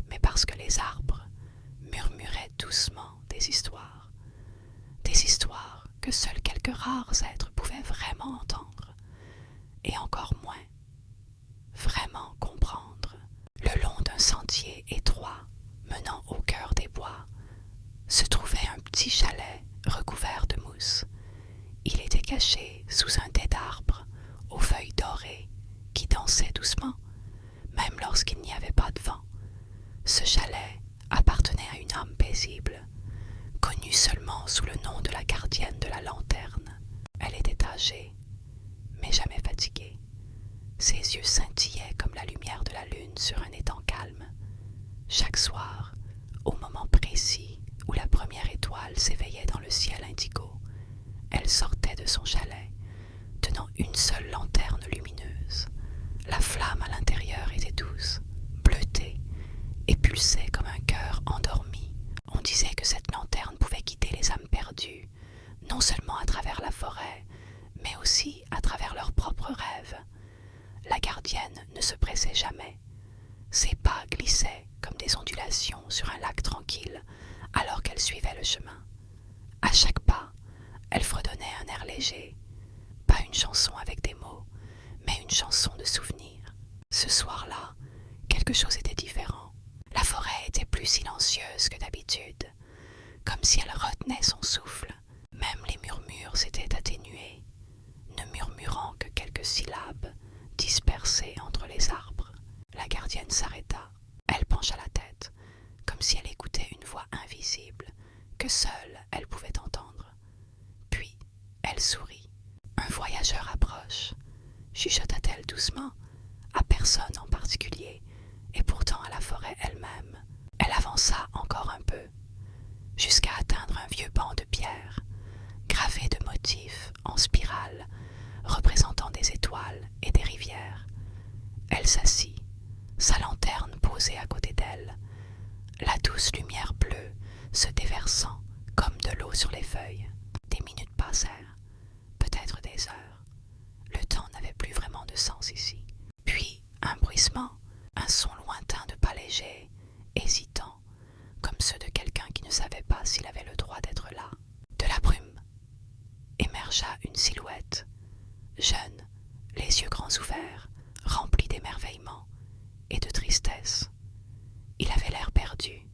mais parce que les arbres murmuraient doucement des histoires que seuls quelques rares êtres pouvaient vraiment entendre, et encore moins vraiment comprendre. Le long d'un sentier étroit menant au cœur des bois se trouvait un petit chalet recouvert de mousse. Il était caché sous un dais d'arbres aux feuilles dorées qui dansaient doucement, même lorsqu'il n'y avait pas de vent. Ce chalet appartenait à une âme paisible, connue seulement sous le nom de la gardienne de la lanterne. Elle était âgée, mais jamais fatiguée. Ses yeux scintillaient comme la lumière de la lune sur un étang calme. Chaque soir, au moment précis où la première étoile s'éveillait dans le ciel indigo, elle sortait de son chalet, tenant une seule lanterne lumineuse. La flamme à l'intérieur était douce, bleutée, et pulsait comme un cœur endormi. On disait que cette lanterne pouvait guider les âmes perdues, non seulement à travers la forêt, mais aussi à travers leurs propres rêves. La gardienne ne se pressait jamais. Ses pas glissaient comme des ondulations sur un lac tranquille alors qu'elle suivait le chemin. À chaque pas, elle fredonnait un air léger, pas une chanson avec des mots, mais une chanson de souvenirs. Ce soir-là, quelque chose était différent. La forêt était plus silencieuse que d'habitude, comme si elle retenait son souffle. Même les murmures s'étaient atténués, ne murmurant que quelques syllabes dispersées entre les arbres. La gardienne s'arrêta. Elle pencha la tête, comme si elle écoutait une voix invisible que seule elle pouvait entendre. Puis, elle sourit. Un voyageur approche, chuchota-t-elle doucement, à personne en particulier, et pourtant à la forêt elle-même. Elle avança encore un peu, jusqu'à atteindre un vieux banc de pierre, gravé de motifs en spirale, représentant des étoiles et des rivières. Elle s'assit, sa lanterne posée à côté d'elle, la douce lumière bleue se déversant comme de l'eau sur les feuilles. Des minutes passèrent, peut-être des heures. Le temps n'avait plus vraiment de sens ici. Puis un bruissement, un son lointain de pas légers, hésitant, comme ceux de quelqu'un qui ne savait pas s'il avait le droit d'être là. De la brume émergea une silhouette, jeune, les yeux grands ouverts, remplis d'émerveillement et de tristesse. Il avait l'air perdu,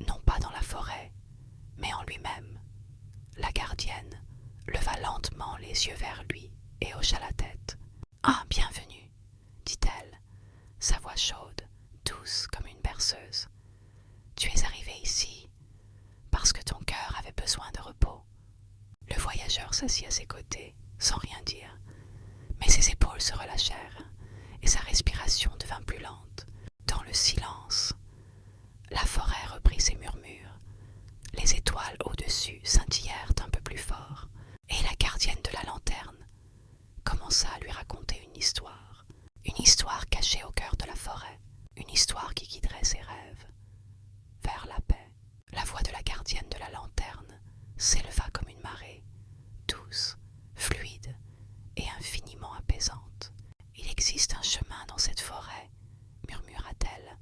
non pas dans la forêt, mais en lui-même. La gardienne leva lentement les yeux vers lui et hocha la tête. « Ah, bienvenue, dit-elle, sa voix chaude, douce comme une berceuse. Tu es arrivé ici parce que ton cœur avait besoin de repos. » Le voyageur s'assit à ses côtés, sans rien dire, mais ses épaules se relâchèrent et sa respiration devint plus lente. Dans le silence, la forêt reprit ses murmures. Les étoiles au-dessus scintillèrent un peu plus fort, et la gardienne de la lanterne commença à lui raconter une histoire cachée au cœur de la forêt, une histoire qui guiderait ses rêves vers la paix. La voix de la gardienne de la lanterne s'éleva comme une marée, douce, fluide et infiniment apaisante. « Il existe un chemin dans cette forêt, murmura-t-elle,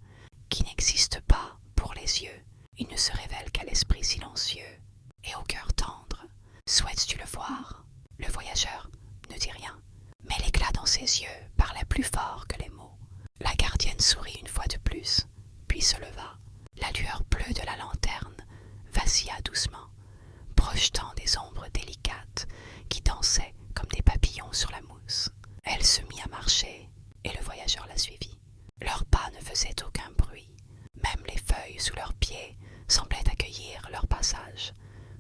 qui n'existe pas pour les yeux. Il ne se révèle qu'à l'esprit silencieux et au cœur tendre. Souhaites-tu le voir ?» Le voyageur ne dit rien, mais l'éclat dans ses yeux parlait plus fort que les mots. La gardienne sourit une fois de plus, puis se leva. La lueur bleue de la lanterne vacilla doucement, projetant des ombres délicates qui dansaient comme des papillons sur la mousse. Elle se mit à marcher, et le voyageur la suivit. Leurs pas ne faisaient aucun bruit. Même les feuilles sous leurs pieds semblaient accueillir leur passage,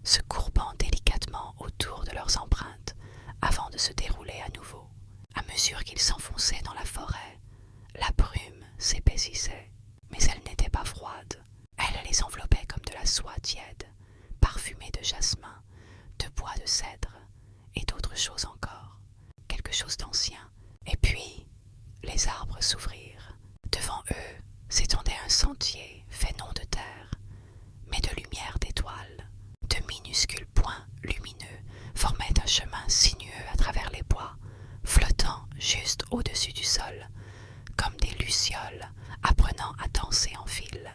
se courbant délicatement autour de leurs empreintes avant de se dérouler à nouveau. À mesure qu'ils s'enfonçaient dans la forêt, la brume s'épaississait, mais elle n'était pas froide. Elle les enveloppait comme de la soie tiède, parfumée de jasmin, de bois de cèdre et d'autres choses encore, quelque chose d'ancien. Et puis, les arbres s'ouvrirent. Devant eux s'étendait un sentier fait non de terre, mais de lumière d'étoiles. De minuscules points lumineux formaient un chemin sinueux à travers les bois, flottant juste au-dessus du sol, comme des lucioles apprenant à danser en file.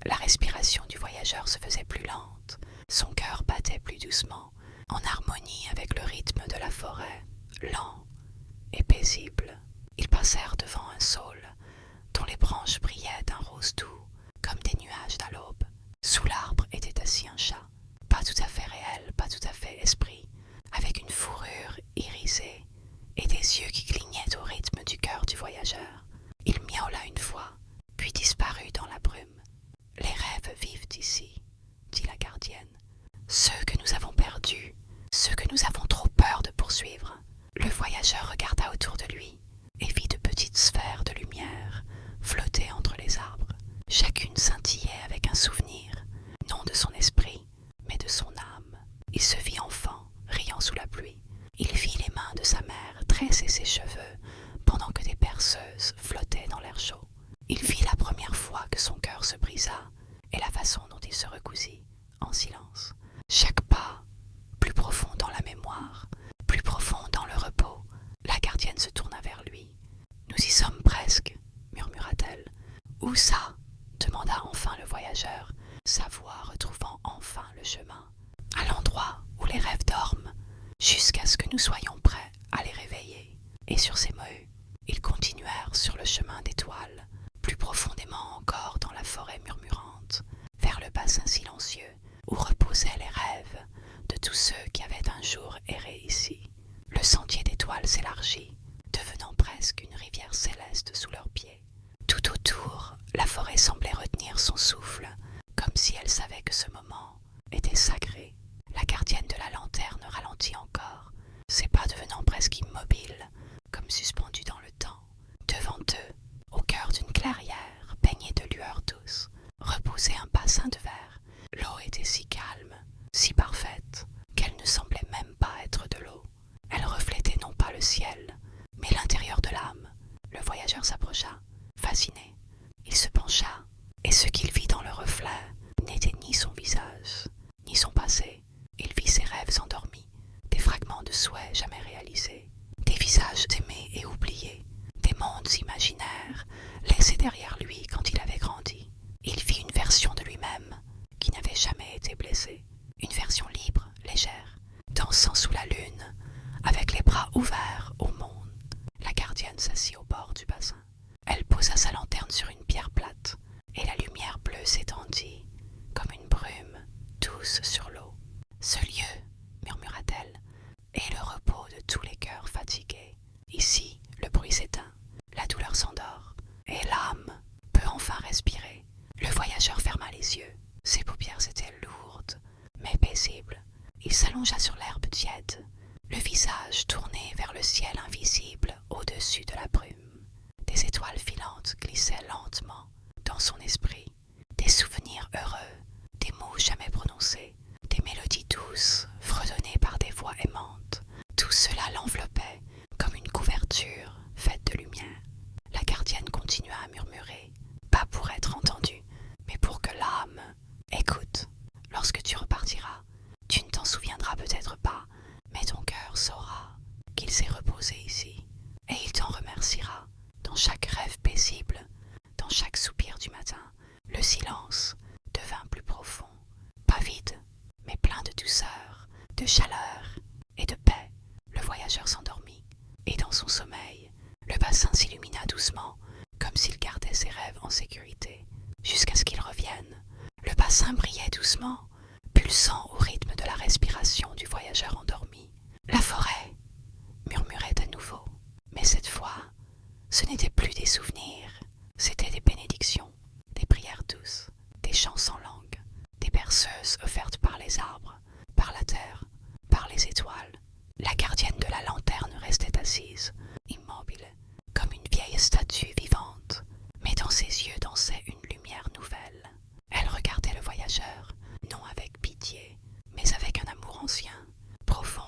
La respiration du voyageur se faisait plus lente, son cœur battait plus doucement, en harmonie avec le rythme de la forêt, lent et paisible. Ils passèrent devant un saule, dont les branches brillaient d'un rose doux, comme des nuages à l'aube. Sous l'arbre était assis un chat, pas tout à fait réel, pas tout à fait esprit, avec une fourrure irisée et des yeux qui clignaient au rythme du cœur du voyageur. Il miaula une fois, puis disparut dans la brume. « Les rêves vivent ici, » dit la gardienne. « Ceux que nous avons perdus, ceux que nous avons trop peur de poursuivre. » Le voyageur regarda autour de lui et vit de petites sphères de lumière flotter entre les arbres. Chacune scintillait avec un souvenir, non de son esprit, mais de son âme. Il se vit enfant, riant sous la pluie. Il vit les mains de sa mère tresser ses cheveux pendant que des perceuses flottaient dans l'air chaud. Il vit la première fois que son cœur se brisa et la façon dont il se recousit, en silence. Chaque pas, plus profond dans la mémoire, plus profond dans le repos, la gardienne se tourna vers lui. « Nous y sommes presque, » murmura-t-elle. « Où ça ?» demanda enfin le voyageur, sa voix retrouvant enfin le chemin. « À l'endroit où les rêves dorment, jusqu'à ce que nous soyons prêts à les réveiller. » Et sur ces mots, ils continuèrent sur le chemin d'étoiles, plus profondément encore dans la forêt murmurante, vers le bassin silencieux où reposaient les rêves de tous ceux qui avaient un jour erré ici. Le sentier d'étoiles s'élargit, devenant presque une rivière céleste sous leurs pieds. Tout autour, la forêt semblait retenir son souffle, comme si elle savait que ce moment était sacré. La gardienne de la lanterne ralentit encore, ses pas devenant presque immobiles, comme suspendus dans le temps. Devant eux, au cœur d'une clairière baignée de lueurs douces, reposait un bassin de verre. L'eau était si calme, si parfaite, qu'elle ne semblait même pas être de l'eau. Elle reflétait non pas le ciel, mais l'intérieur de l'âme. Le voyageur s'approcha, fasciné. Il se pencha, et ce qu'il vit dans le reflet n'était ni son visage, ni son passé. Il vit ses rêves endormis, des fragments de souhaits jamais réalisés, des visages aimés et oubliés, des mondes imaginaires laissés derrière lui quand il avait grandi. Il vit une version de lui-même qui n'avait jamais été blessée, une version libre, légère, dansant sous la lune, avec les bras ouverts au monde. La gardienne s'assit au bord du bassin. Elle posa sa lanterne sur une pierre plate, et la lumière bleue s'étendit, comme une brume douce sur l'eau. « Ce lieu, » murmura-t-elle, « est le repos de tous les cœurs fatigués. Ici, le bruit s'éteint, la douleur s'endort, et l'âme peut enfin respirer. » Le voyageur ferma les yeux. Ses paupières étaient lourdes, mais paisibles. Il s'allongea sur l'herbe tiède, le visage tourné vers le ciel invisible au-dessus de la brume. Des étoiles filantes glissaient lentement dans son esprit, des souvenirs heureux, des mots jamais prononcés, des mélodies douces fredonnées par des voix aimantes. Tout cela l'enveloppait comme une couverture faite de lumière. La gardienne continua à murmurer, pas pour être entendue, mais pour que l'âme écoute. Lorsque tu repartiras, tu ne t'en souviendras peut-être pas, mais ton cœur saura qu'il s'est reposé ici, et il t'en remerciera. Dans chaque rêve paisible, dans chaque soupir du matin, le silence devint plus profond, pas vide, mais plein de douceur, de chaleur et de paix. Le voyageur s'endormit, et dans son sommeil, le bassin s'illumina doucement, comme s'il gardait ses rêves en sécurité, jusqu'à ce qu'il revienne. Le bassin brillait doucement, pulsant au rythme de la respiration du voyageur endormi. La forêt murmurait à nouveau, mais cette fois, ce n'étaient plus des souvenirs, c'étaient des bénédictions, des prières douces, des chants sans langue, des berceuses offertes par les arbres, par la terre, par les étoiles. La gardienne de la lanterne restait assise, immobile, comme une vieille statue vivante, mais dans ses yeux dansait une lumière nouvelle. Elle regardait le voyageur, non avec pitié, mais avec un amour ancien, profond,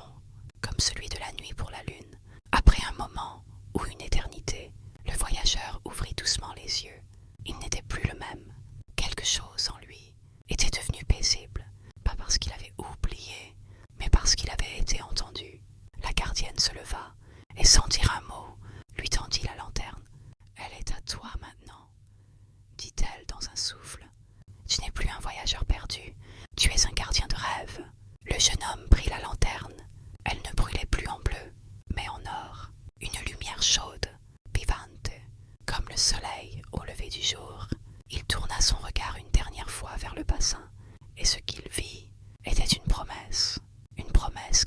comme celui de la nuit pour la lune. Après un moment ou une éternité, le voyageur ouvrit doucement les yeux. Il n'était plus le même. Quelque chose en lui était devenu paisible, pas parce qu'il avait oublié, mais parce qu'il avait été entendu. La gardienne se leva et sans dire un mot, lui tendit la lanterne. « Elle est à toi maintenant, dit-elle jeune homme prit la lanterne. Elle ne brûlait plus en bleu, mais en or, une lumière chaude, vivante, comme le soleil au lever du jour. Il tourna son regard une dernière fois vers le bassin, et ce qu'il vit était une promesse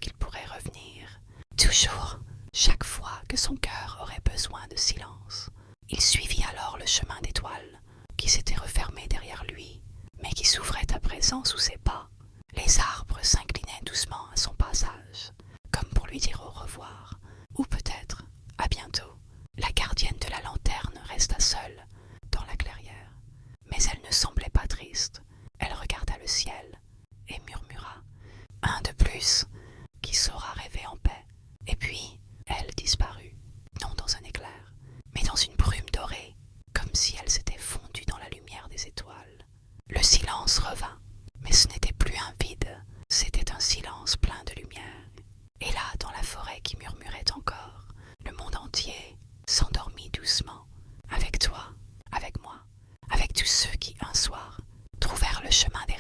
qu'il pourrait revenir, toujours, chaque fois que son cœur aurait besoin de silence. Il suivit alors le chemin d'étoiles, qui s'était refermé derrière lui, mais qui s'ouvrait à présent sous ses pas. Les arbres s'inclinaient doucement à son passage, comme pour lui dire au revoir, ou peut-être à bientôt. La gardienne de la lanterne resta seule dans la clairière, mais elle ne semblait pas triste. Elle regarda le ciel et murmura « Un de plus qui saura rêver en paix ». Et puis elle disparut, non dans un éclair, mais dans une brume dorée, comme si elle s'était fondue dans la lumière des étoiles. Le silence revint, mais ce n'était plus un vide, c'était un silence plein de lumière. Et là, dans la forêt qui murmurait encore, le monde entier s'endormit doucement, avec toi, avec moi, avec tous ceux qui, un soir, trouvèrent le chemin des